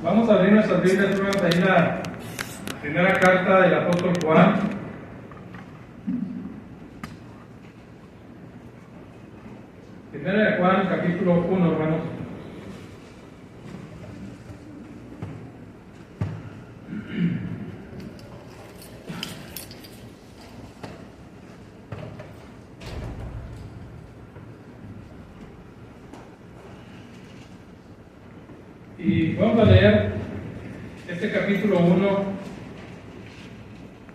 Vamos a abrir nuestras Biblias, hermanos, ahí en la primera carta del apóstol Juan. Primera de Juan, capítulo 1, hermanos. Y vamos a leer este capítulo 1,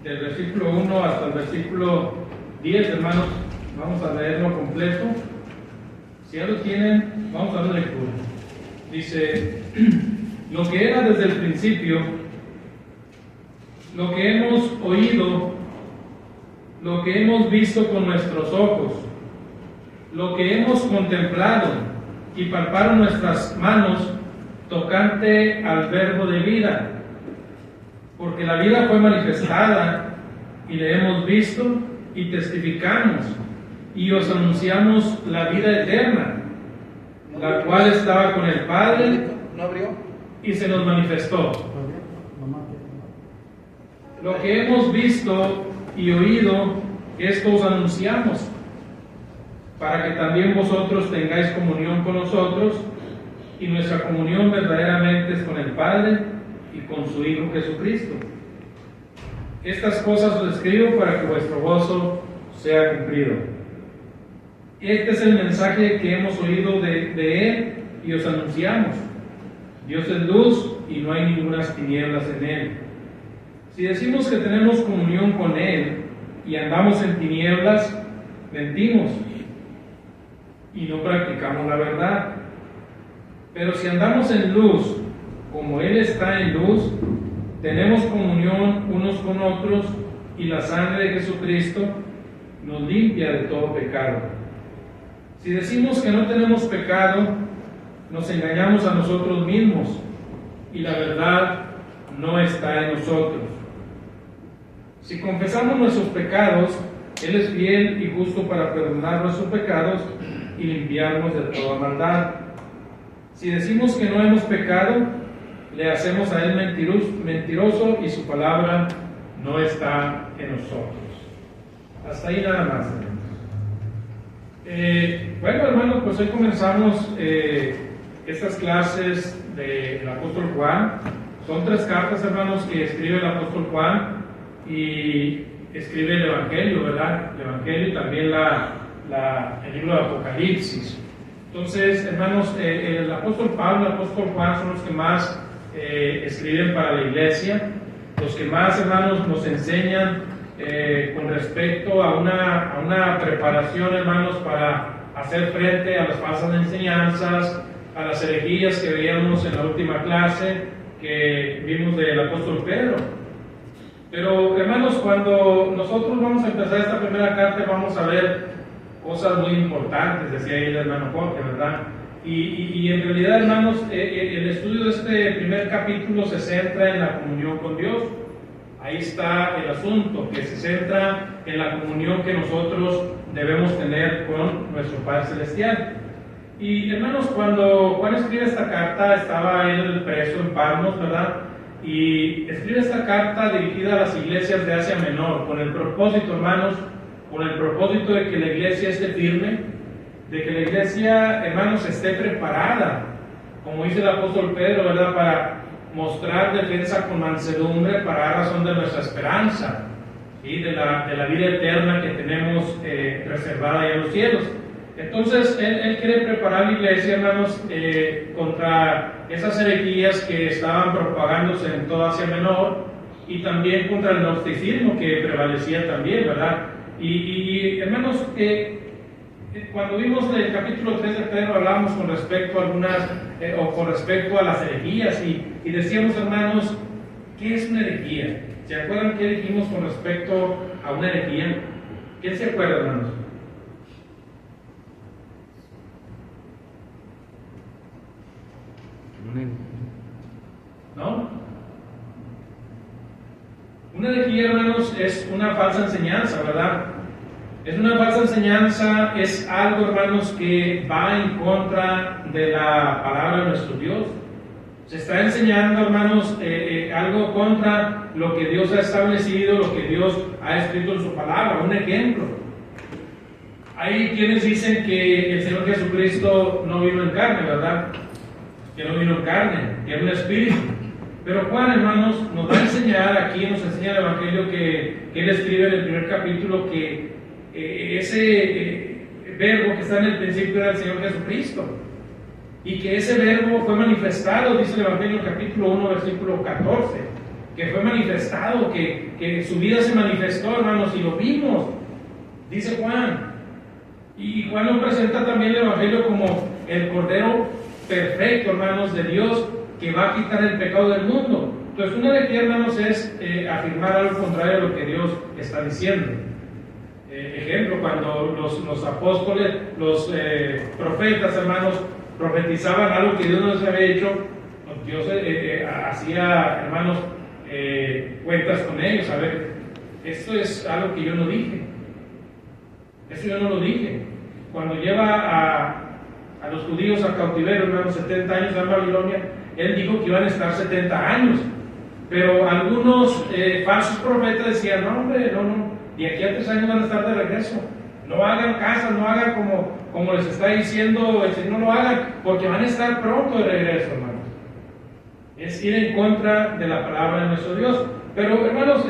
del versículo 1 hasta el versículo 10, hermanos. Vamos a leerlo completo. Si ya lo tienen, vamos a dar lectura. Dice: lo que era desde el principio, lo que hemos oído, lo que hemos visto con nuestros ojos, lo que hemos contemplado y palparon nuestras manos tocante al verbo de vida, porque la vida fue manifestada y la hemos visto y testificamos y os anunciamos la vida eterna, la cual estaba con el Padre y se nos manifestó. Lo que hemos visto y oído, esto os anunciamos, para que también vosotros tengáis comunión con nosotros, y nuestra comunión verdaderamente es con el Padre y con su Hijo Jesucristo. Estas cosas os escribo para que vuestro gozo sea cumplido. Este es el mensaje que hemos oído de Él y os anunciamos. Dios es luz y no hay ningunas tinieblas en Él. Si decimos que tenemos comunión con Él y andamos en tinieblas, mentimos y no practicamos la verdad. Pero si andamos en luz, como Él está en luz, tenemos comunión unos con otros, y la sangre de Jesucristo nos limpia de todo pecado. Si decimos que no tenemos pecado, nos engañamos a nosotros mismos, y la verdad no está en nosotros. Si confesamos nuestros pecados, Él es fiel y justo para perdonar nuestros pecados y limpiarnos de toda maldad. Si decimos que no hemos pecado, le hacemos a Él mentiroso y su palabra no está en nosotros. Hasta ahí nada más, hermanos. Bueno, hermanos, pues hoy comenzamos estas clases del apóstol Juan. Son 3 cartas, hermanos, que escribe el apóstol Juan, y escribe el Evangelio, ¿verdad? El Evangelio y también el libro de Apocalipsis. Entonces, hermanos, el apóstol Pablo y el apóstol Juan son los que más escriben para la iglesia, los que más, hermanos, nos enseñan con respecto a una preparación, hermanos, para hacer frente a las falsas enseñanzas, a las herejías que veíamos en la última clase que vimos del apóstol Pedro. Pero, hermanos, cuando nosotros vamos a empezar esta primera carta, vamos a ver cosas muy importantes, decía ahí el hermano Jorge, ¿verdad? Y en realidad, hermanos, el estudio de este primer capítulo se centra en la comunión con Dios. Ahí está el asunto, que se centra en la comunión que nosotros debemos tener con nuestro Padre Celestial. Y, hermanos, cuando Juan escribe esta carta, estaba él preso en Patmos, ¿verdad? Y escribe esta carta dirigida a las iglesias de Asia Menor, con el propósito, hermanos, con el propósito de que la iglesia esté firme, de que la iglesia, hermanos, esté preparada, como dice el apóstol Pedro, ¿verdad?, para mostrar defensa con mansedumbre para razón de nuestra esperanza, ¿sí?, de la vida eterna que tenemos reservada allá en los cielos. Entonces, él quiere preparar la iglesia, hermanos, contra esas herejías que estaban propagándose en toda Asia Menor, y también contra el gnosticismo que prevalecía también, ¿verdad? Y hermanos, cuando vimos el capítulo 3 de Pedro, hablábamos con respecto a con respecto a las herejías, y decíamos, hermanos, ¿qué es una herejía? ¿Se acuerdan qué dijimos con respecto a una herejía? ¿Quién se acuerda, hermanos? ¿No? Una herejía, hermanos, es una falsa enseñanza, ¿verdad? Es una falsa enseñanza, es algo, hermanos, que va en contra de la palabra de nuestro Dios. Se está enseñando, hermanos, algo contra lo que Dios ha establecido, lo que Dios ha escrito en su palabra. Un ejemplo. Hay quienes dicen que el Señor Jesucristo no vino en carne, ¿verdad? Que no vino en carne, que era un espíritu. Pero Juan, hermanos, nos va a enseñar aquí, nos enseña el Evangelio que él escribe en el primer capítulo que ese verbo que está en el principio era el Señor Jesucristo. Y que ese verbo fue manifestado, dice el Evangelio en el capítulo 1, versículo 14, que fue manifestado, que su vida se manifestó, hermanos, y lo vimos, dice Juan. Y Juan lo presenta también el Evangelio como el Cordero perfecto, hermanos, de Dios, que va a quitar el pecado del mundo. Entonces, una herejía, hermanos, es afirmar algo contrario a lo que Dios está diciendo. Ejemplo, cuando los apóstoles, los profetas, hermanos, profetizaban algo que Dios no les había hecho, Dios hacía, hermanos, cuentas con ellos. A ver, esto es algo que yo no dije. Esto yo no lo dije. Cuando lleva a los judíos al cautiverio, hermanos, 70 años en Babilonia, él dijo que iban a estar 70 años. Pero algunos falsos profetas decían, no, hombre, no, de aquí a 3 años van a estar de regreso. No hagan caso, no hagan como les está diciendo el Señor, no lo hagan, porque van a estar pronto de regreso, hermanos. Es ir en contra de la palabra de nuestro Dios. Pero, hermanos,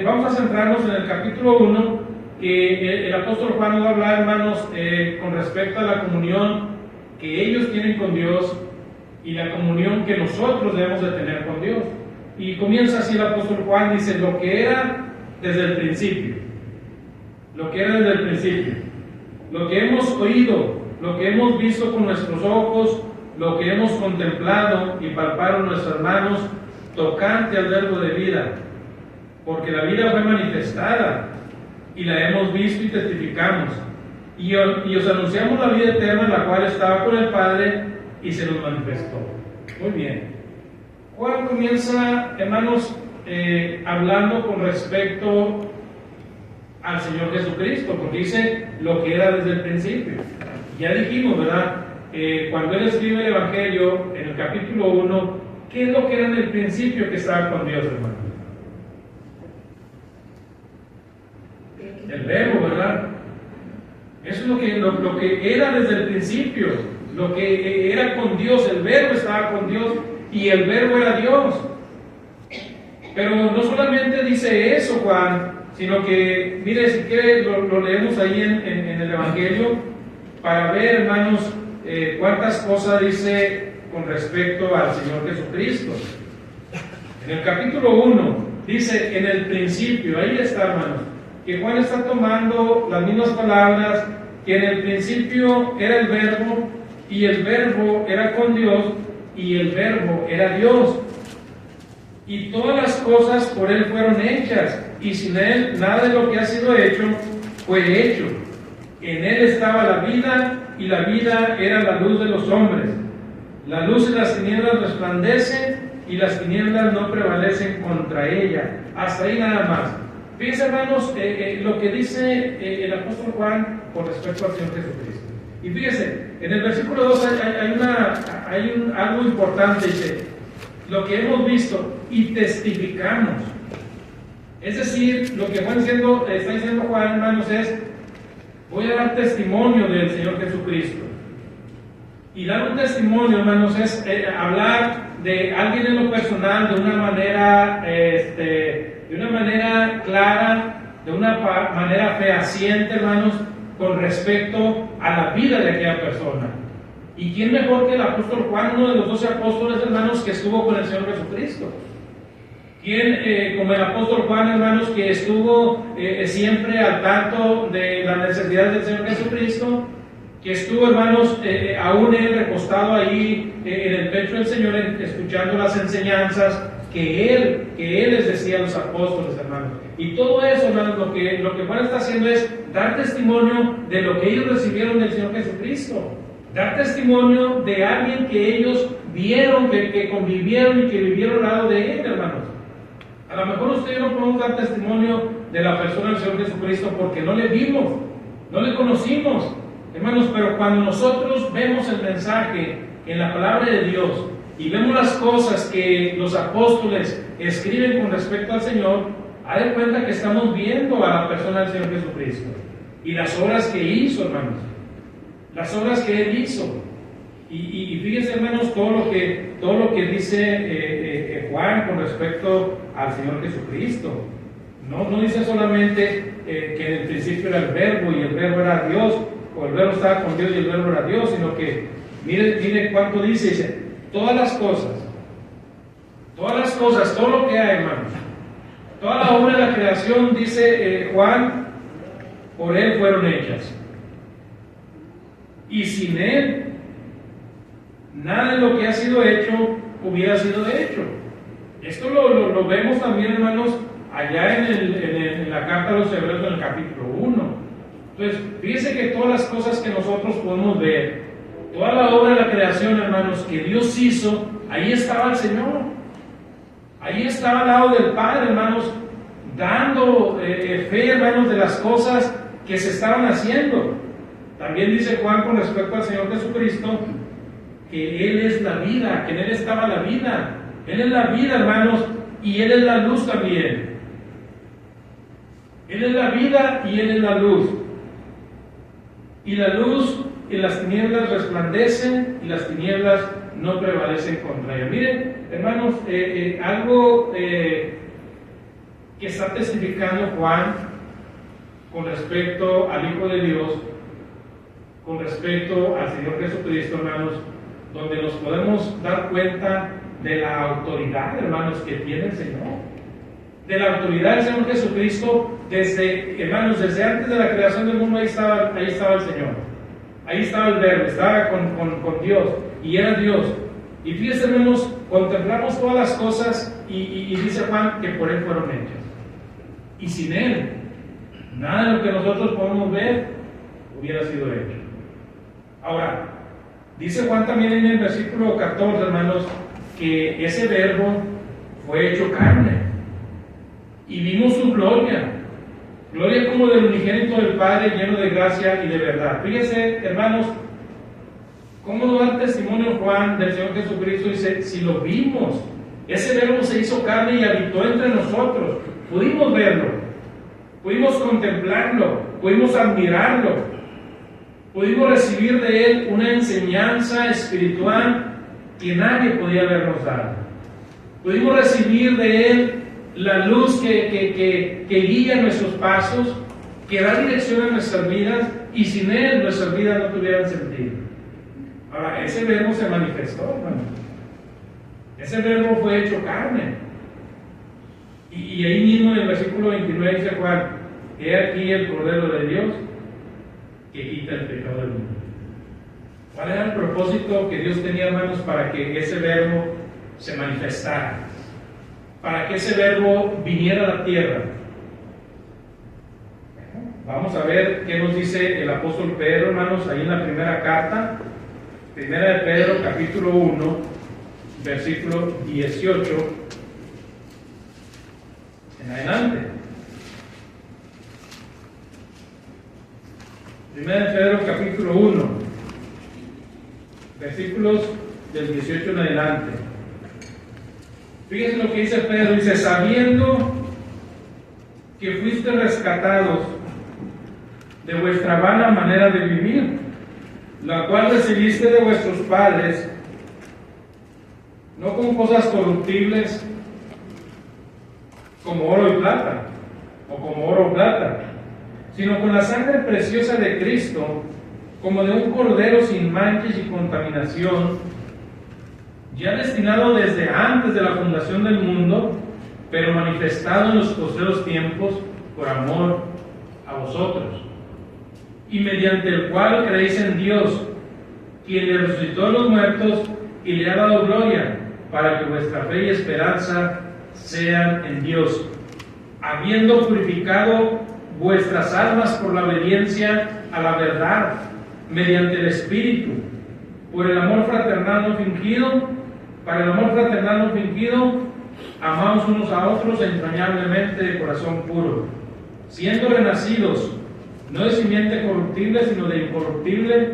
vamos a centrarnos en el capítulo 1, que el apóstol Juan nos va a hablar, hermanos, con respecto a la comunión que ellos tienen con Dios y la comunión que nosotros debemos de tener con Dios. Y comienza así el apóstol Juan, dice, lo que era desde el principio. Lo que era desde el principio, lo que hemos oído, lo que hemos visto con nuestros ojos, lo que hemos contemplado y palparon nuestras manos, tocante al verbo de vida, porque la vida fue manifestada y la hemos visto y testificamos, y os anunciamos la vida eterna, la cual estaba con el Padre y se nos manifestó. Muy bien. Juan comienza, hermanos, hablando con respecto al Señor Jesucristo, porque dice lo que era desde el principio. Ya dijimos, ¿verdad? Cuando él escribe el Evangelio en el capítulo 1, ¿qué es lo que era en el principio que estaba con Dios, hermano? El verbo, ¿verdad? Eso es lo que era desde el principio, lo que era con Dios. El verbo estaba con Dios y el verbo era Dios. Pero no solamente dice eso Juan, sino que, mire, si quiere, lo leemos ahí en el Evangelio para ver, hermanos, cuántas cosas dice con respecto al Señor Jesucristo. En el capítulo 1 dice, en el principio, ahí está, hermanos, que Juan está tomando las mismas palabras, que en el principio era el verbo, y el verbo era con Dios, y el verbo era Dios. Y todas las cosas por él fueron hechas, y sin él nada de lo que ha sido hecho fue hecho. En él estaba la vida, y la vida era la luz de los hombres. La luz de las tinieblas resplandece, y las tinieblas no prevalecen contra ella. Hasta ahí nada más. Fíjense, hermanos, lo que dice el apóstol Juan con respecto al Señor Jesucristo. Y fíjense, en el versículo 2 hay algo importante, dice, lo que hemos visto y testificamos. Es decir, lo que está diciendo Juan, hermanos, es, voy a dar testimonio del Señor Jesucristo. Y dar un testimonio, hermanos, es hablar de alguien en lo personal de una manera clara, de una manera fehaciente, hermanos, con respecto a la vida de aquella persona. ¿Y quién mejor que el apóstol Juan, uno de los 12 apóstoles, hermanos, que estuvo con el Señor Jesucristo? ¿Quién, como el apóstol Juan, hermanos, que estuvo siempre al tanto de las necesidades del Señor Jesucristo? Que estuvo, hermanos, aún él recostado ahí en el pecho del Señor, escuchando las enseñanzas que él les decía a los apóstoles, hermanos. Y todo eso, hermanos, lo que Juan está haciendo es dar testimonio de lo que ellos recibieron del Señor Jesucristo. Dar testimonio de alguien que ellos vieron, que convivieron y que vivieron al lado de él, hermanos. A lo mejor ustedes no podemos dar testimonio de la persona del Señor Jesucristo porque no le vimos, no le conocimos, hermanos, pero cuando nosotros vemos el mensaje en la palabra de Dios y vemos las cosas que los apóstoles escriben con respecto al Señor, haz de cuenta que estamos viendo a la persona del Señor Jesucristo y las obras que hizo, hermanos, las obras que Él hizo. Y fíjense, hermanos, todo lo que dice Juan con respecto al Señor Jesucristo. No dice solamente que en el principio era el Verbo y el Verbo era Dios, o el Verbo estaba con Dios y el Verbo era Dios, sino que mire cuánto dice, todas las cosas, todo lo que hay, hermanos, toda la obra de la creación, dice Juan, por Él fueron hechas. Y sin Él, nada de lo que ha sido hecho hubiera sido hecho. Esto lo vemos también, hermanos, allá en la carta a los Hebreos, en el capítulo 1. Entonces, fíjense que todas las cosas que nosotros podemos ver, toda la obra de la creación, hermanos, que Dios hizo, ahí estaba el Señor. Ahí estaba al lado del Padre, hermanos, dando fe, hermanos, de las cosas que se estaban haciendo. También dice Juan con respecto al Señor Jesucristo, que Él es la vida, que en Él estaba la vida. Él es la vida, hermanos, y Él es la luz también. Él es la vida y Él es la luz. Y la luz y las tinieblas resplandecen y las tinieblas no prevalecen contra ella. Miren, hermanos, algo que está testificando Juan con respecto al Hijo de Dios, con respecto al Señor Jesucristo, hermanos, donde nos podemos dar cuenta de la autoridad, hermanos, que tiene el Señor. De la autoridad del Señor Jesucristo, hermanos, desde antes de la creación del mundo, ahí estaba el Señor. Ahí estaba el Verbo, estaba con Dios, y era Dios. Y fíjense, hermanos, contemplamos todas las cosas, y dice Juan que por Él fueron hechas. Y sin Él, nada de lo que nosotros podemos ver hubiera sido hecho. Ahora, dice Juan también en el versículo 14, hermanos, que ese Verbo fue hecho carne y vimos su gloria como del unigénito del Padre, lleno de gracia y de verdad. Fíjense, hermanos, cómo nos da testimonio Juan del Señor Jesucristo. Dice, si lo vimos, ese Verbo se hizo carne y habitó entre nosotros, pudimos verlo, pudimos contemplarlo, pudimos admirarlo, pudimos recibir de Él una enseñanza espiritual que nadie podía habernos dado. Pudimos recibir de Él la luz que guía nuestros pasos, que da dirección a nuestras vidas, y sin Él nuestras vidas no tuvieran sentido. Ahora, ese Verbo se manifestó, hermano. Ese Verbo fue hecho carne. Y ahí mismo en el versículo 29 dice Juan, he aquí el Cordero de Dios que quita el pecado del mundo. ¿Cuál era el propósito que Dios tenía, hermanos, para que ese Verbo se manifestara? Para que ese Verbo viniera a la tierra. Vamos a ver qué nos dice el apóstol Pedro, hermanos, ahí en la primera carta, primera de Pedro, capítulo 1, versículo 18 en adelante. Primera de Pedro, capítulo 1, versículos del 18 en adelante. Fíjense lo que dice Pedro, dice, sabiendo que fuiste rescatados de vuestra vana manera de vivir, la cual recibiste de vuestros padres, no con cosas corruptibles como oro y plata, o como oro o plata, sino con la sangre preciosa de Cristo, como de un cordero sin manchas y contaminación, ya destinado desde antes de la fundación del mundo, pero manifestado en los postreros tiempos por amor a vosotros, y mediante el cual creéis en Dios, quien le resucitó de los muertos y le ha dado gloria, para que vuestra fe y esperanza sean en Dios, habiendo purificado vuestras almas por la obediencia a la verdad, mediante el Espíritu, por el amor fraternal no fingido. Para el amor fraternal no fingido, amamos unos a otros entrañablemente de corazón puro, siendo renacidos, no de simiente corruptible, sino de incorruptible,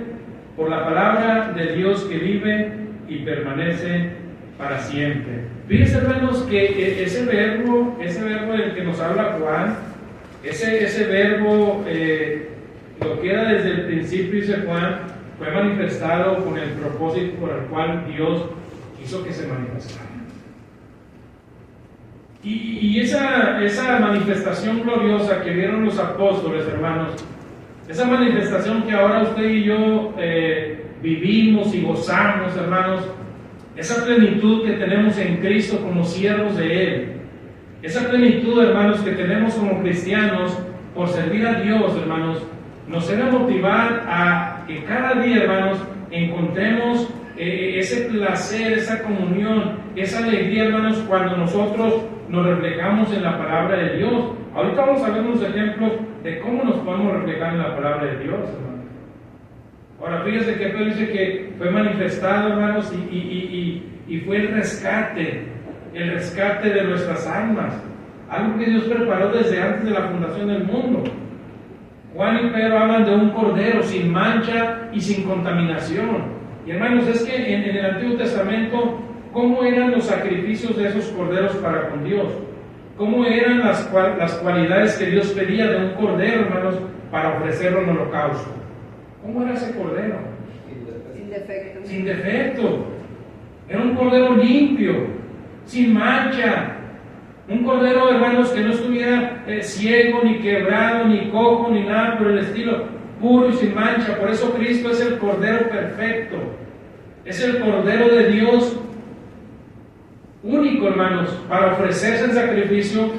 por la palabra de Dios que vive y permanece para siempre. Fíjense, hermanos, que ese verbo del que nos habla Juan, ese verbo, lo que era desde el principio, dice Juan, fue manifestado con el propósito por el cual Dios hizo que se manifestara. Y esa manifestación gloriosa que vieron los apóstoles, hermanos, esa manifestación que ahora usted y yo vivimos y gozamos, hermanos, esa plenitud que tenemos en Cristo como siervos de Él, esa plenitud, hermanos, que tenemos como cristianos por servir a Dios, hermanos, nos debe motivar a que cada día, hermanos, encontremos ese placer, esa comunión, esa alegría, hermanos, cuando nosotros nos reflejamos en la palabra de Dios. Ahorita vamos a ver unos ejemplos de cómo nos podemos reflejar en la palabra de Dios, hermanos. Ahora, fíjense que Pedro dice que fue manifestado, hermanos, y fue el rescate de nuestras almas, algo que Dios preparó desde antes de la fundación del mundo. Juan y Pedro hablan de un cordero sin mancha y sin contaminación. Y hermanos, es que en el Antiguo Testamento, ¿cómo eran los sacrificios de esos corderos para con Dios? ¿Cómo eran las cualidades que Dios pedía de un cordero, hermanos, para ofrecerlo en holocausto? ¿Cómo era ese cordero? Sin defecto. Sin defecto. Era un cordero limpio, sin mancha. Un cordero, hermanos, que no estuviera ciego, ni quebrado, ni cojo, ni nada por el estilo. Puro y sin mancha. Por eso Cristo es el cordero perfecto. Es el cordero de Dios único, hermanos, para ofrecerse en sacrificio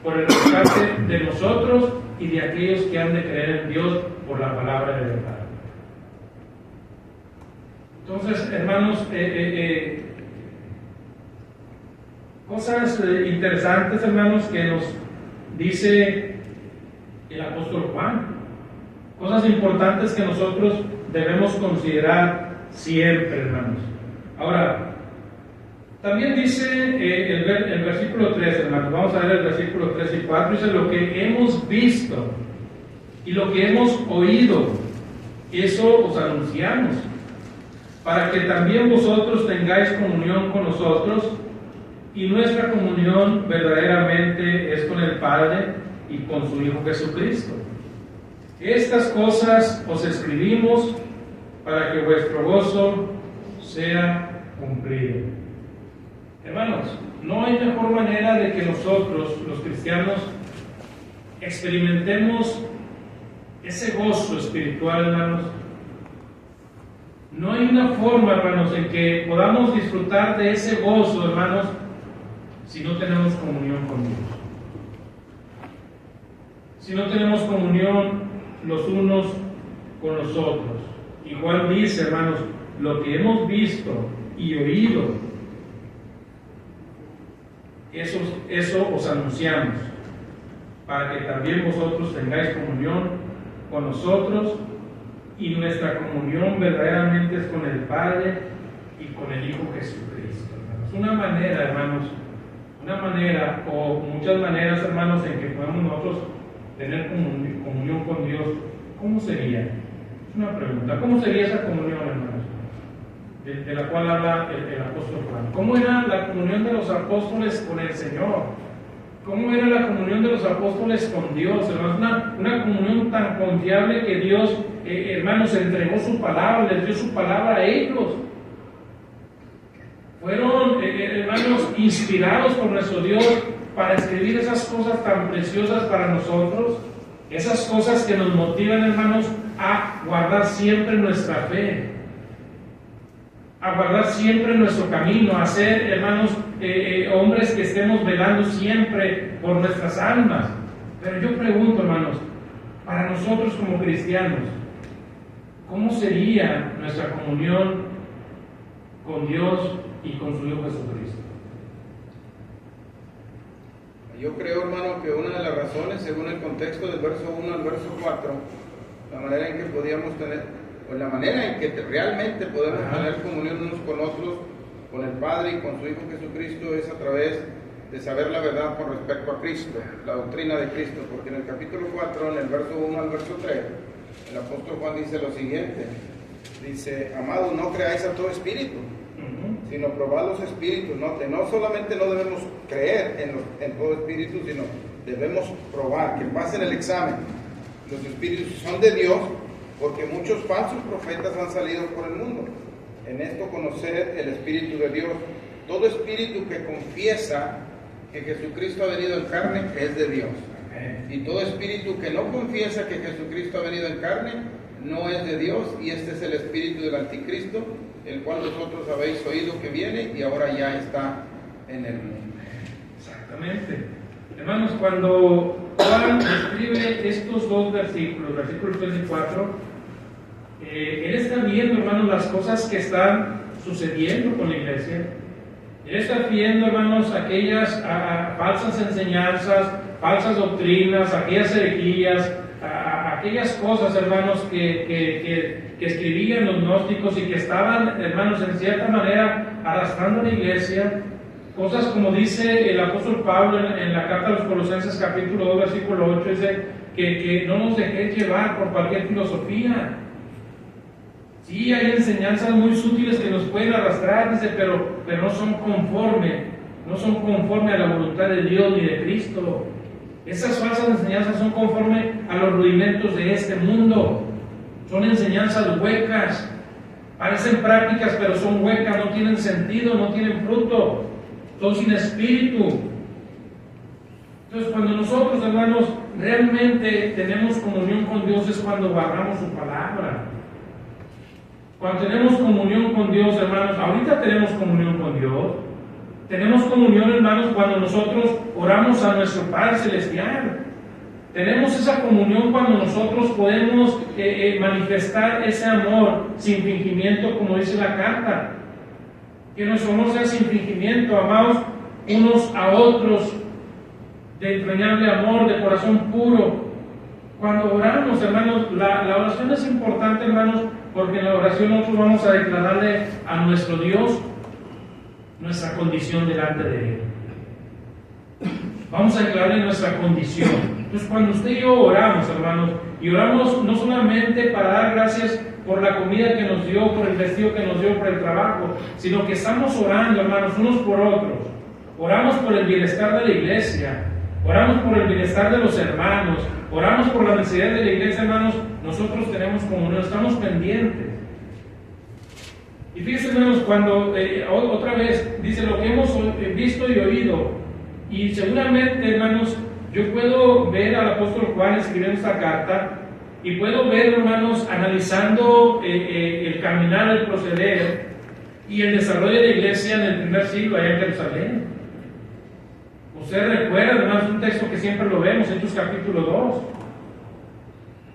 por el rescate de nosotros y de aquellos que han de creer en Dios por la palabra de verdad. Entonces, hermanos, cosas interesantes, hermanos, que nos dice el apóstol Juan. Cosas importantes que nosotros debemos considerar siempre, hermanos. Ahora, también dice el versículo 3, hermanos, vamos a ver el versículo 3 y 4, dice: lo que hemos visto y lo que hemos oído, eso os anunciamos, para que también vosotros tengáis comunión con nosotros, y nuestra comunión verdaderamente es con el Padre y con su Hijo Jesucristo. Estas cosas os escribimos para que vuestro gozo sea cumplido. Hermanos, no hay mejor manera de que nosotros, los cristianos, experimentemos ese gozo espiritual, hermanos. No hay una forma, hermanos, en que podamos disfrutar de ese gozo, hermanos, si no tenemos comunión con Dios. Si no tenemos comunión los unos con los otros. Y Juan dice, hermanos, lo que hemos visto y oído, eso os anunciamos, para que también vosotros tengáis comunión con nosotros, y nuestra comunión verdaderamente es con el Padre y con el Hijo Jesucristo, hermanos. Una manera, hermanos, o muchas maneras, hermanos, en que podemos nosotros tener comunión con Dios. ¿Cómo sería? Es una pregunta. ¿Cómo sería esa comunión, hermanos? De la cual habla el apóstol Juan. ¿Cómo era la comunión de los apóstoles con el Señor? ¿Cómo era la comunión de los apóstoles con Dios? Hermanos, una comunión tan confiable que Dios, hermanos, entregó su palabra, les dio su palabra a ellos. Fueron, hermanos, inspirados por nuestro Dios para escribir esas cosas tan preciosas para nosotros, esas cosas que nos motivan, hermanos, a guardar siempre nuestra fe, a guardar siempre nuestro camino, a ser, hermanos, hombres que estemos velando siempre por nuestras almas. Pero yo pregunto, hermanos, para nosotros como cristianos, ¿cómo sería nuestra comunión con Dios y con su Hijo Jesucristo? Yo creo, hermano, que una de las razones, según el contexto del verso 1 al verso 4, la manera en que podíamos tener, o la manera en que realmente podemos tener comunión unos con otros, con el Padre y con su Hijo Jesucristo, es a través de saber la verdad con respecto a Cristo, la doctrina de Cristo, porque en el capítulo 4, en el verso 1 al verso 3, el apóstol Juan dice lo siguiente, dice: amados, no creáis a todo espíritu, sino probad los espíritus. No solamente no debemos creer en todo espíritu, sino debemos probar, que pasen el examen. Los espíritus son de Dios, porque muchos falsos profetas han salido por el mundo. En esto conocer el Espíritu de Dios. Todo espíritu que confiesa que Jesucristo ha venido en carne es de Dios. Y todo espíritu que no confiesa que Jesucristo ha venido en carne no es de Dios, y este es el espíritu del anticristo, el cual vosotros habéis oído que viene y ahora ya está en el mundo. Exactamente. Hermanos, cuando Juan escribe estos dos versículos, versículos 3 y 4, él está viendo, hermanos, las cosas que están sucediendo con la iglesia. Él está viendo, hermanos, aquellas falsas enseñanzas, falsas doctrinas, aquellas herejías, aquellas cosas, hermanos, que escribían los gnósticos y que estaban, hermanos, en cierta manera arrastrando a la iglesia. Cosas como dice el apóstol Pablo en la carta a los Colosenses capítulo 2 versículo 8, dice que no nos dejéis llevar por cualquier filosofía. Sí, hay enseñanzas muy sutiles que nos pueden arrastrar, dice, pero no son conforme a la voluntad de Dios ni de Cristo. Esas falsas enseñanzas son conforme a los rudimentos de este mundo. Son enseñanzas huecas, parecen prácticas, pero son huecas, no tienen sentido, no tienen fruto, son sin espíritu. Entonces, cuando nosotros, hermanos, realmente tenemos comunión con Dios es cuando guardamos su palabra. Cuando tenemos comunión con Dios, hermanos, ahorita tenemos comunión con Dios. Tenemos comunión, hermanos, cuando nosotros oramos a nuestro Padre Celestial. Tenemos esa comunión cuando nosotros podemos manifestar ese amor sin fingimiento, como dice la carta. Que nuestro amor sea sin fingimiento, amados unos a otros, de entrañable amor, de corazón puro. Cuando oramos, hermanos, la oración es importante, hermanos, porque en la oración nosotros vamos a declararle a nuestro Dios nuestra condición delante de Él. Vamos a declararle nuestra condición. Entonces, cuando usted y yo oramos, hermanos, y oramos no solamente para dar gracias por la comida que nos dio, por el vestido que nos dio, por el trabajo, sino que estamos orando, hermanos, unos por otros. Oramos por el bienestar de la iglesia, oramos por el bienestar de los hermanos, oramos por la necesidad de la iglesia, hermanos. Nosotros tenemos comunión, estamos pendientes. Y fíjense, hermanos, cuando otra vez dice lo que hemos visto y oído, y seguramente, hermanos, yo puedo ver al apóstol Juan escribiendo esta carta, y puedo ver, hermanos, analizando el caminar, el proceder y el desarrollo de la iglesia en el primer siglo allá en Jerusalén. Ustedes recuerdan, hermanos, un texto que siempre lo vemos, Hechos capítulo 2,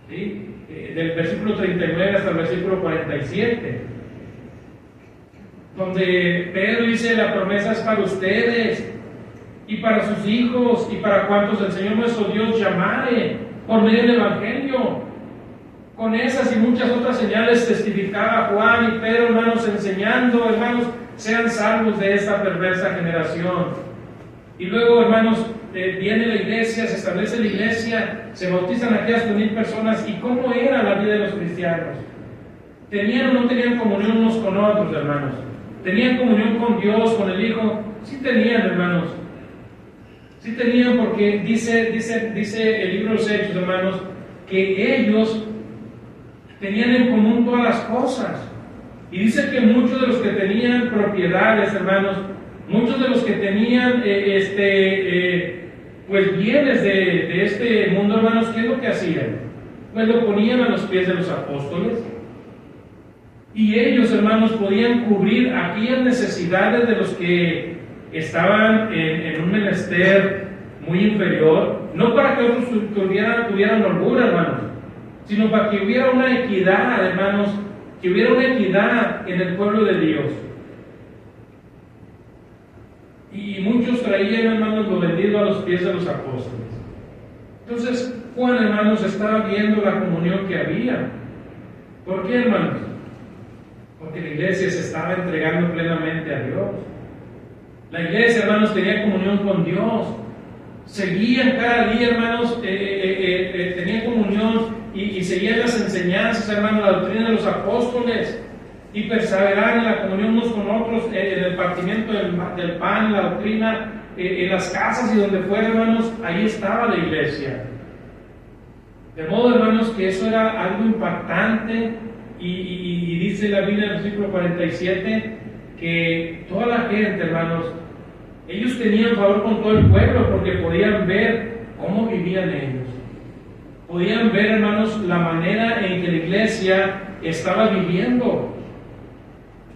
¿sí? Del versículo 39 hasta el versículo 47, donde Pedro dice: la promesa es para ustedes y para sus hijos y para cuantos el Señor nuestro Dios llamare por medio del Evangelio. Con esas y muchas otras señales testificaba Juan y Pedro, hermanos, enseñando, hermanos, sean salvos de esta perversa generación. Y luego, hermanos, viene la iglesia, se establece la iglesia, se bautizan aquellas 2,000 personas. ¿Y cómo era la vida de los cristianos? ¿Tenían o no tenían comunión unos con otros, hermanos? ¿Tenían comunión con Dios, con el Hijo? Sí tenían, hermanos. Sí tenían, porque dice el libro de los Hechos, hermanos, que ellos tenían en común todas las cosas. Y dice que muchos de los que tenían propiedades, hermanos, muchos de los que tenían pues bienes de este mundo, hermanos, ¿qué es lo que hacían? Pues lo ponían a los pies de los apóstoles. Y ellos, hermanos, podían cubrir aquellas necesidades de los que estaban en un menester muy inferior, no para que otros tuvieran holgura, hermanos, sino para que hubiera una equidad, hermanos, que hubiera una equidad en el pueblo de Dios. Y muchos traían, hermanos, lo vendido a los pies de los apóstoles. Entonces, Juan, hermanos, estaba viendo la comunión que había. ¿Por qué, hermanos? Porque la iglesia se estaba entregando plenamente a Dios. La iglesia, hermanos, tenía comunión con Dios. Seguían cada día, hermanos, tenían comunión y seguían las enseñanzas, hermanos, la doctrina de los apóstoles. y perseverar en la comunión unos con otros, en el partimiento del pan, la doctrina, en las casas y donde fuera, hermanos, ahí estaba la iglesia. De modo, hermanos, que eso era algo impactante, y dice la Biblia en el versículo 47 que toda la gente, hermanos, ellos tenían favor con todo el pueblo porque podían ver cómo vivían ellos. Podían ver, hermanos, la manera en que la iglesia estaba viviendo.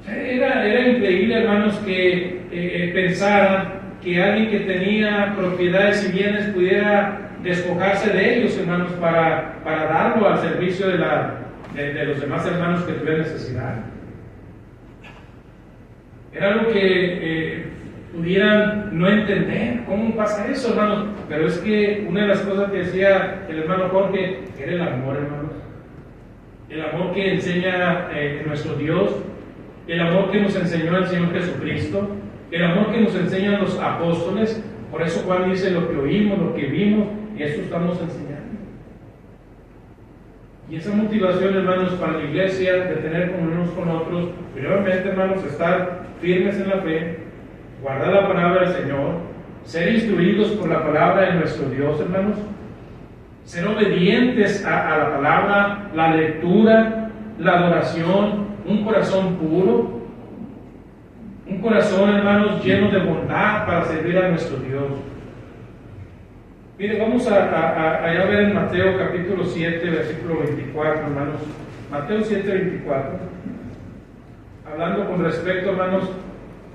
Era increíble, hermanos, que pensaran que alguien que tenía propiedades y bienes pudiera despojarse de ellos, hermanos, para darlo al servicio de los demás hermanos que tuvieran necesidad. Era algo que pudieran no entender. ¿Cómo pasa eso, hermanos? Pero es que una de las cosas que decía el hermano Jorge era el amor, hermanos. El amor que enseña nuestro Dios, el amor que nos enseñó el Señor Jesucristo, el amor que nos enseñan los apóstoles. Por eso Juan dice: lo que oímos, lo que vimos, y eso estamos enseñando. Y esa motivación, hermanos, para la iglesia de tener comunión unos con otros, primeramente, hermanos, estar firmes en la fe, guardar la palabra del Señor, ser instruidos por la palabra de nuestro Dios, hermanos, ser obedientes a la palabra, la lectura, la adoración, un corazón puro, un corazón, hermanos, lleno de bondad para servir a nuestro Dios. Mire, vamos a ver en Mateo capítulo 7, versículo 24, hermanos. Mateo 7, 24. Hablando con respecto, hermanos,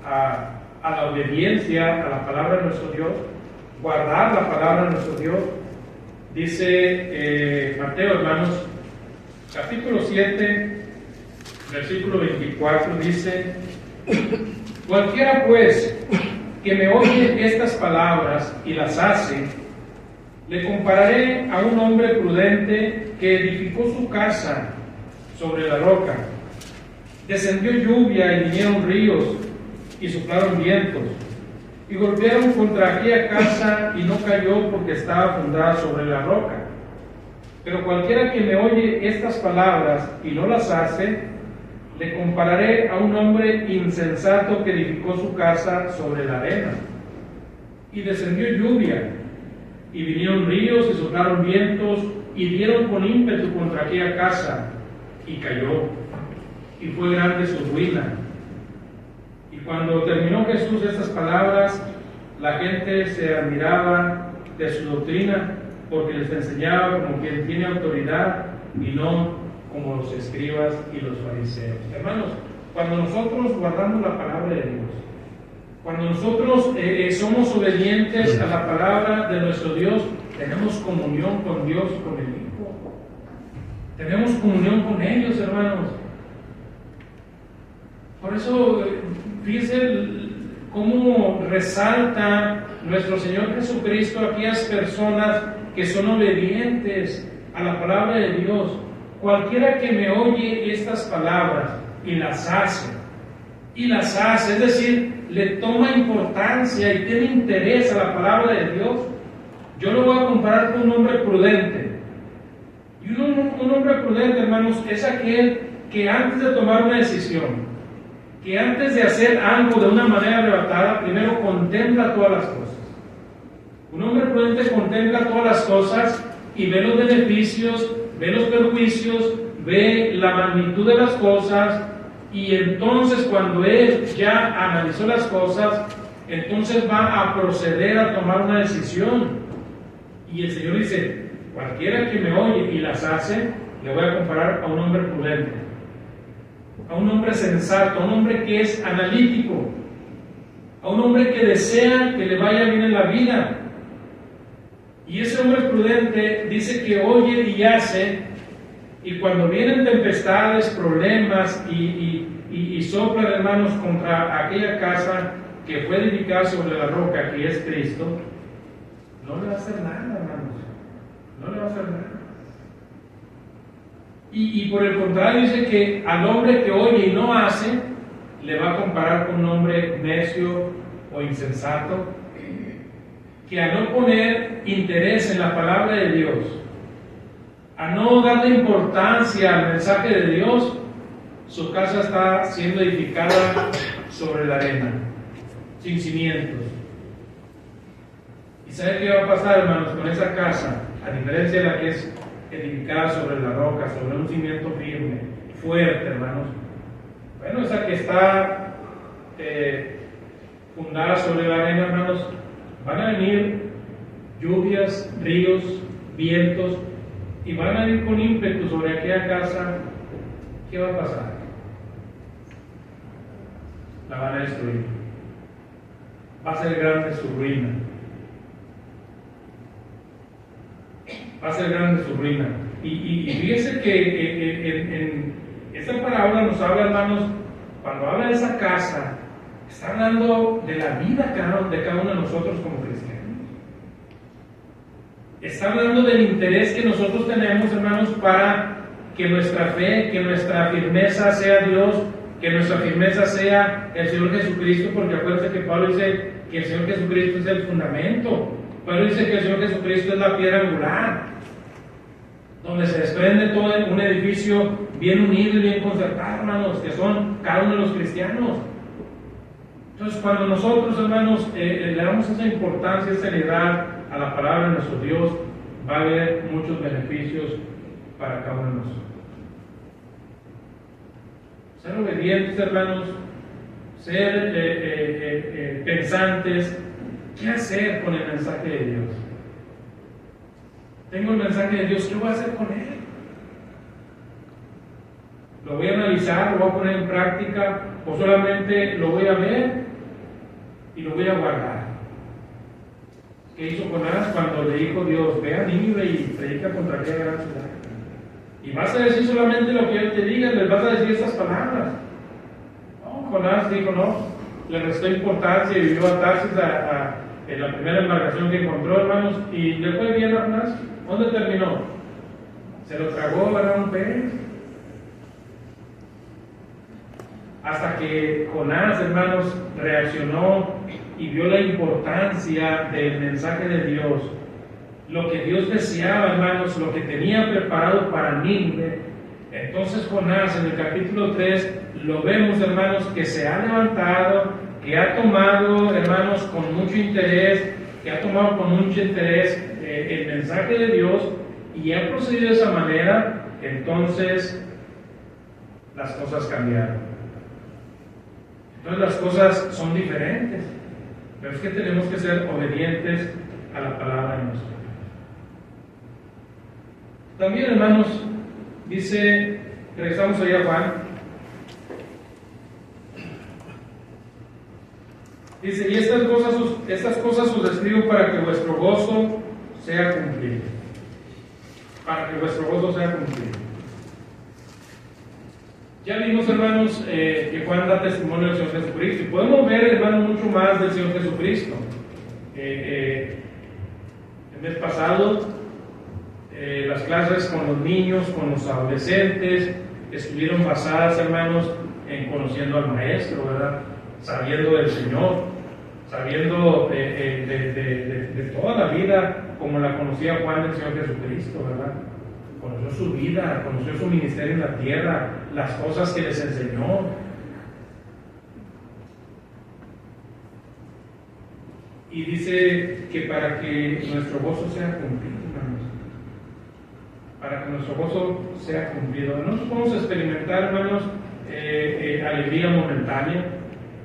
a la obediencia a la palabra de nuestro Dios, guardar la palabra de nuestro Dios. Dice Mateo, hermanos, capítulo 7, versículo 24, dice: cualquiera pues que me oye estas palabras y las hace, le compararé a un hombre prudente que edificó su casa sobre la roca. Descendió lluvia y vinieron ríos y soplaron vientos y golpearon contra aquella casa y no cayó porque estaba fundada sobre la roca. Pero cualquiera que me oye estas palabras y no las hace, le compararé a un hombre insensato que edificó su casa sobre la arena. Y descendió lluvia y vinieron ríos y soplaron vientos y dieron con ímpetu contra aquella casa y cayó, y fue grande su ruina. Y cuando terminó Jesús estas palabras, la gente se admiraba de su doctrina, porque les enseñaba como quien tiene autoridad y no como los escribas y los fariseos. Hermanos, cuando nosotros guardamos la palabra de Dios, cuando nosotros somos obedientes a la palabra de nuestro Dios, tenemos comunión con Dios y con el Hijo. Tenemos comunión con ellos, hermanos. Por eso, fíjense cómo resalta nuestro Señor Jesucristo a aquellas personas que son obedientes a la palabra de Dios. Cualquiera que me oye estas palabras y las hace, es decir, le toma importancia y tiene interés a la palabra de Dios, yo lo voy a comparar con un hombre prudente. Y un hombre prudente, hermanos, es aquel que antes de tomar una decisión, que antes de hacer algo de una manera arrebatada, primero contempla todas las cosas. Un hombre prudente contempla todas las cosas y ve los beneficios, ve los perjuicios, ve la magnitud de las cosas, y entonces cuando él ya analizó las cosas, entonces va a proceder a tomar una decisión. Y el Señor dice: cualquiera que me oye y las hace, le voy a comparar a un hombre prudente, a un hombre sensato, a un hombre que es analítico, a un hombre que desea que le vaya bien en la vida. Y ese hombre prudente dice que oye y hace, y cuando vienen tempestades, problemas y soplan, hermanos, contra aquella casa que fue edificada sobre la roca, que es Cristo, no le va a hacer nada, hermanos. No le va a hacer nada. Y por el contrario, dice que al hombre que oye y no hace, le va a comparar con un hombre necio o insensato, que a no poner interés en la palabra de Dios, a no darle importancia al mensaje de Dios, su casa está siendo edificada sobre la arena, sin cimientos. ¿Y sabe qué va a pasar, hermanos, con esa casa? A diferencia de la que es edificada sobre la roca, sobre un cimiento firme, fuerte, hermanos. Bueno, esa que está fundada sobre la arena, hermanos, van a venir lluvias, ríos, vientos, y van a ir con ímpetu sobre aquella casa. ¿Qué va a pasar? La van a destruir. Va a ser grande su ruina. Va a ser grande su ruina. Y fíjense que en esta parábola nos habla, hermanos, cuando habla de esa casa, está hablando de la vida de cada uno de nosotros como cristianos. Está hablando del interés que nosotros tenemos, hermanos, para que nuestra fe, que nuestra firmeza sea Dios, que nuestra firmeza sea el Señor Jesucristo, porque acuérdense que Pablo dice que el Señor Jesucristo es el fundamento. Pablo dice que el Señor Jesucristo es la piedra angular, donde se desprende todo un edificio bien unido y bien concertado, hermanos, que son cada uno de los cristianos. Entonces, cuando nosotros, hermanos, le damos esa importancia, esa seriedad a la palabra de nuestro Dios, va a haber muchos beneficios para cada uno de nosotros. Ser obedientes, hermanos, ser pensantes. ¿Qué hacer con el mensaje de Dios? Tengo el mensaje de Dios, ¿qué voy a hacer con él? ¿Lo voy a analizar, lo voy a poner en práctica, o solamente lo voy a ver y lo voy a guardar? ¿Qué hizo Jonás cuando le dijo Dios, ve a Nínive y predica contra aquella gran ciudad? Y vas a decir solamente lo que yo te diga, les vas a decir estas palabras. No, Jonás dijo no, le restó importancia y vivió a Tarsis en la primera embarcación que encontró, hermanos, y le fue bien a Jonás. ¿Dónde terminó? Se lo tragó, era un pez. Hasta que Jonás, hermanos, reaccionó y vio la importancia del mensaje de Dios, lo que Dios deseaba, hermanos, lo que tenía preparado para Nínive. Entonces Jonás, en el capítulo 3, lo vemos, hermanos, que se ha levantado, que ha tomado, hermanos, con mucho interés, el mensaje de Dios, y ha procedido de esa manera. Entonces las cosas cambiaron. Entonces las cosas son diferentes, pero es que tenemos que ser obedientes a la palabra de Dios. También, hermanos, dice, regresamos allá a Juan, dice, y estas cosas os escribo para que vuestro gozo sea cumplido. Para que vuestro gozo sea cumplido. Ya vimos, hermanos, que Juan da testimonio del Señor Jesucristo. Y podemos ver, hermanos, mucho más del Señor Jesucristo. El mes pasado, las clases con los niños, con los adolescentes, estuvieron basadas, hermanos, en conociendo al Maestro, ¿verdad? Sabiendo del Señor, sabiendo de toda la vida como la conocía Juan del Señor Jesucristo, ¿verdad? Conoció su vida, conoció su ministerio en la tierra, las cosas que les enseñó. Y dice que para que nuestro gozo sea cumplido, hermanos, para que nuestro gozo sea cumplido. Nosotros podemos experimentar, hermanos, alegría momentánea,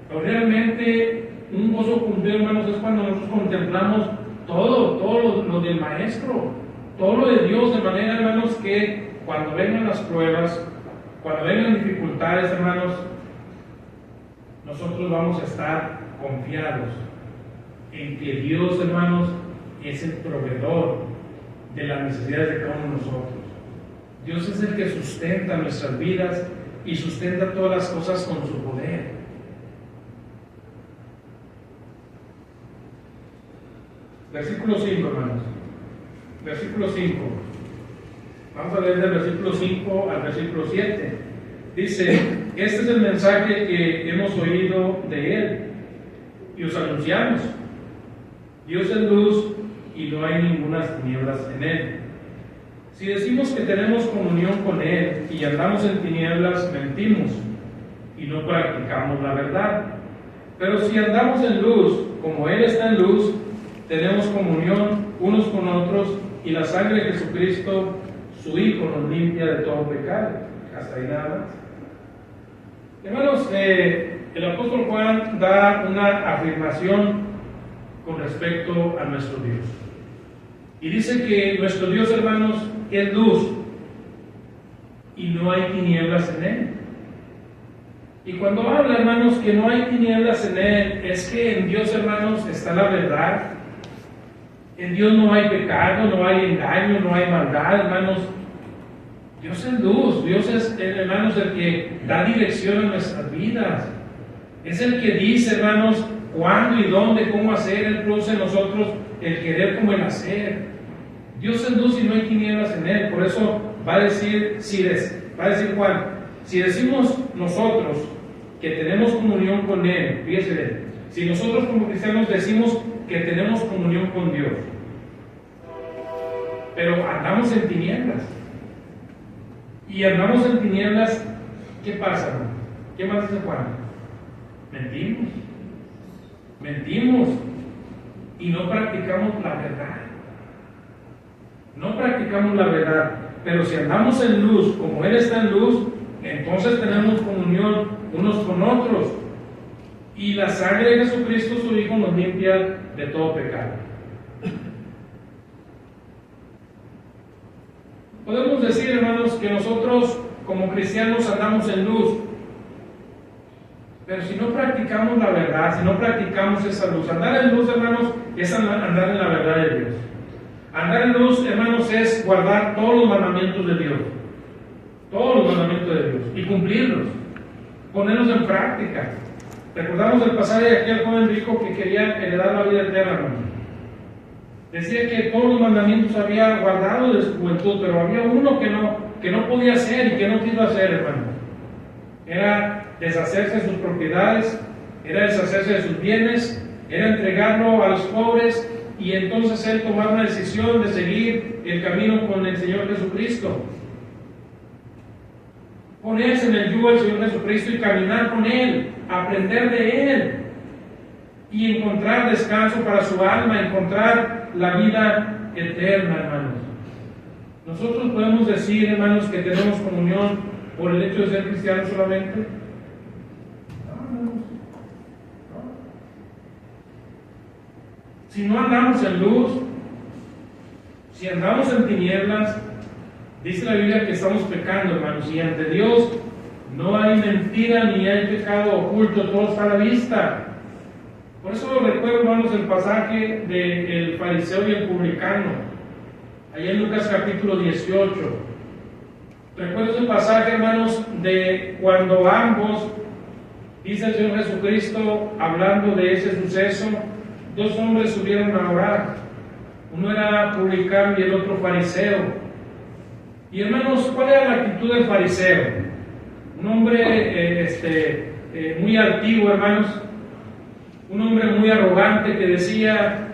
pero realmente un gozo cumplido, hermanos, es cuando nosotros contemplamos todo lo del Maestro, todo lo de Dios, de manera, hermanos, que cuando vengan las pruebas, cuando vengan dificultades, hermanos, nosotros vamos a estar confiados en que Dios, hermanos, es el proveedor de las necesidades de cada uno de nosotros. Dios es el que sustenta nuestras vidas y sustenta todas las cosas con su poder. Versículo 5, hermanos. Versículo 5. Vamos a leer del versículo 5 al versículo 7. Dice, este es el mensaje que hemos oído de Él y os anunciamos. Dios es luz y no hay ninguna tinieblas en Él. Si decimos que tenemos comunión con Él y andamos en tinieblas, mentimos y no practicamos la verdad. Pero si andamos en luz, como Él está en luz, tenemos comunión unos con otros y la sangre de Jesucristo, su Hijo, nos limpia de todo pecado. Hasta ahí nada más. Hermanos, el apóstol Juan da una afirmación con respecto a nuestro Dios. Y dice que nuestro Dios, hermanos, es luz y no hay tinieblas en Él. Y cuando habla, hermanos, que no hay tinieblas en Él, es que en Dios, hermanos, está la verdad. En Dios no hay pecado, no hay engaño, no hay maldad, hermanos. Dios es luz, Dios es, hermanos, el que da dirección a nuestras vidas. Es el que dice, hermanos, cuándo y dónde, cómo hacer. Él produce en nosotros el querer como el hacer. Dios es luz y no hay tinieblas en Él. Por eso va a decir Juan, si decimos nosotros que tenemos comunión con Él, fíjese, si nosotros como cristianos decimos que tenemos comunión con Dios, pero andamos en tinieblas, y andamos en tinieblas, ¿qué pasa? ¿Qué más dice Juan? Mentimos y no practicamos la verdad. No practicamos la verdad, pero si andamos en luz, como Él está en luz, entonces tenemos comunión unos con otros. Y la sangre de Jesucristo, su Hijo, nos limpia de todo pecado. Podemos decir, hermanos, que nosotros como cristianos andamos en luz, pero si no practicamos la verdad, si no practicamos esa luz, andar en luz, hermanos, es andar en la verdad de Dios. Andar en luz, hermanos, es guardar todos los mandamientos de Dios, todos los mandamientos de Dios, y cumplirlos, ponerlos en práctica. Recordamos el pasaje de aquel joven rico que quería heredar la vida eterna, hermanos. Decía que todos los mandamientos había guardado de su juventud, pero había uno que no podía hacer y que no quiso hacer, hermano. Era deshacerse de sus propiedades, era deshacerse de sus bienes, era entregarlo a los pobres, y entonces él tomar una decisión de seguir el camino con el Señor Jesucristo. Ponerse en el yugo del Señor Jesucristo y caminar con Él, aprender de Él y encontrar descanso para su alma, encontrar la vida eterna, hermanos. Nosotros podemos decir, hermanos, que tenemos comunión por el hecho de ser cristianos solamente. No. Si no andamos en luz, si andamos en tinieblas, dice la Biblia que estamos pecando, hermanos, y ante Dios no hay mentira ni hay pecado oculto, todo está a la vista. Por eso recuerdo, hermanos, el pasaje del fariseo y el publicano, allá en Lucas capítulo 18. Recuerdo ese pasaje, hermanos, de cuando ambos, dice el Señor Jesucristo, hablando de ese suceso, dos hombres subieron a orar. Uno era publicano y el otro fariseo. Y hermanos, ¿cuál era la actitud del fariseo? Un hombre muy altivo, hermanos. Un hombre muy arrogante que decía,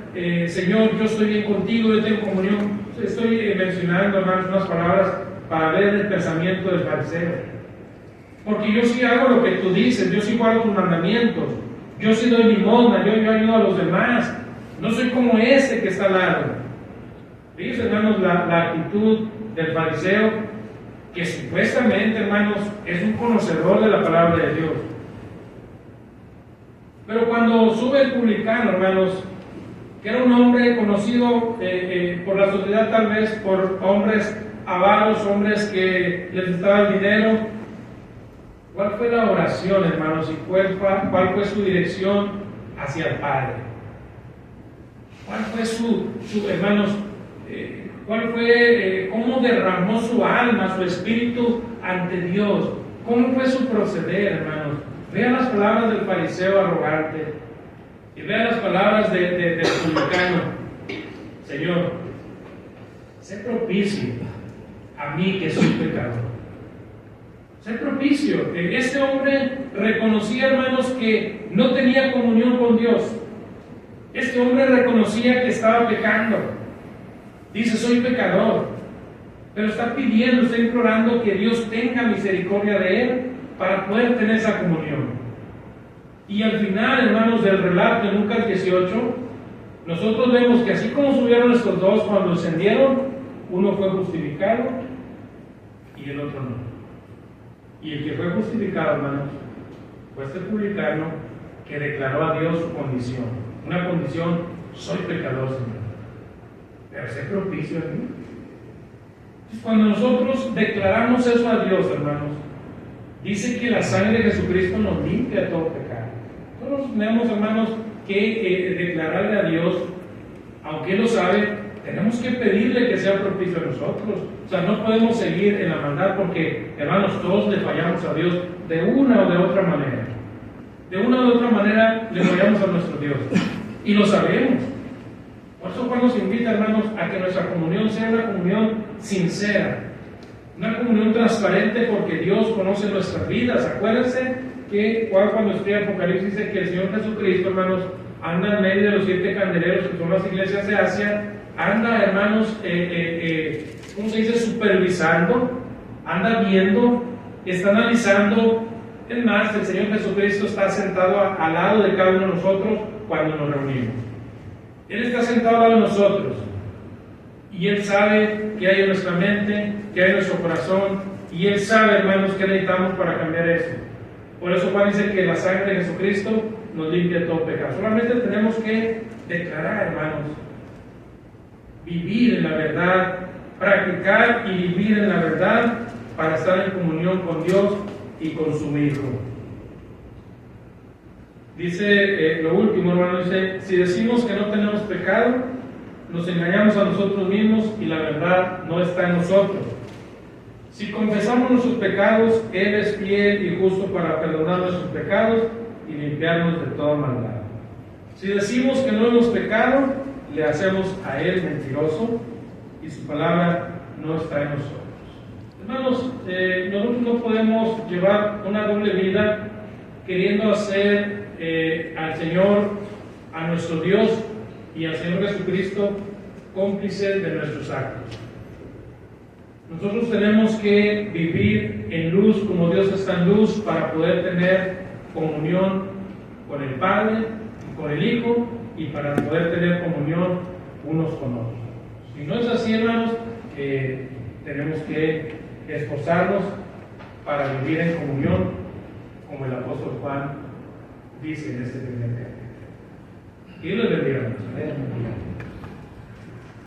Señor, yo estoy bien contigo, yo tengo comunión. Estoy mencionando, hermanos, unas palabras para ver el pensamiento del fariseo. Porque yo sí hago lo que tú dices, yo sí guardo tus mandamientos, yo sí doy limosna, yo ayudo a los demás. No soy como ese que está al lado. Fíjense, hermanos, la actitud del fariseo, que supuestamente, hermanos, es un conocedor de la palabra de Dios. Pero cuando sube el publicano, hermanos, que era un hombre conocido por la sociedad, tal vez por hombres avaros, hombres que les gustaba el dinero, ¿cuál fue la oración, hermanos? ¿Y cuál fue su dirección hacia el Padre? ¿Cuál fue hermanos, cuál fue, cómo derramó su alma, su espíritu ante Dios? ¿Cómo fue su proceder, hermanos? Vean las palabras del fariseo arrogante y vean las palabras del publicano. Señor, sé propicio a mí que soy pecador. Sé propicio. Este hombre reconocía, hermanos, que no tenía comunión con Dios. Este hombre reconocía que estaba pecando. Dice, soy pecador. pero está pidiendo, está implorando que Dios tenga misericordia de él para poder tener esa comunión. Y al final, hermanos, del relato de Lucas 18, nosotros vemos que así como subieron estos dos cuando ascendieron, uno fue justificado y el otro no. Y el que fue justificado, hermanos, fue este publicano que declaró a Dios su condición. Una condición: soy pecador, Señor, pero sé propicio a mí. Entonces, cuando nosotros declaramos eso a Dios, hermanos, dice que la sangre de Jesucristo nos limpia de todo pecado. Nosotros tenemos, hermanos, que declararle a Dios, aunque Él lo sabe, tenemos que pedirle que sea propicio a nosotros. O sea, no podemos seguir en la maldad porque, hermanos, todos le fallamos a Dios de una o de otra manera. De una u otra manera le fallamos a nuestro Dios. Y lo sabemos. Por eso Juan nos invita, hermanos, a que nuestra comunión sea una comunión sincera. Una comunión transparente, porque Dios conoce nuestras vidas. Acuérdense que Juan, cuando escribe Apocalipsis, dice que el Señor Jesucristo, hermanos, anda en medio de los 7 candeleros que son las iglesias de Asia. Anda, hermanos, ¿cómo se dice? Supervisando, anda viendo, está analizando. Es más, el Señor Jesucristo está sentado al lado de cada uno de nosotros cuando nos reunimos. Él está sentado al lado de nosotros y Él sabe qué hay en nuestra mente, qué hay en nuestro corazón, y Él sabe, hermanos, qué necesitamos para cambiar eso. Por eso Juan dice que la sangre de Jesucristo nos limpia de todo pecado. Solamente tenemos que declarar, hermanos, vivir en la verdad, practicar y vivir en la verdad para estar en comunión con Dios y con su Hijo. Dice lo último, hermano, dice: si decimos que no tenemos pecado, nos engañamos a nosotros mismos y la verdad no está en nosotros. Si confesamos nuestros pecados, Él es fiel y justo para perdonar nuestros pecados y limpiarnos de toda maldad. Si decimos que no hemos pecado, le hacemos a Él mentiroso y su palabra no está en nosotros. Hermanos, nosotros no podemos llevar una doble vida queriendo hacer al Señor, a nuestro Dios y al Señor Jesucristo cómplices de nuestros actos. Nosotros tenemos que vivir en luz como Dios está en luz para poder tener comunión con el Padre y con el Hijo, y para poder tener comunión unos con otros. Si no es así, hermanos, tenemos que esforzarnos para vivir en comunión, como el apóstol Juan dice en este primer capítulo. Y lo bendiga.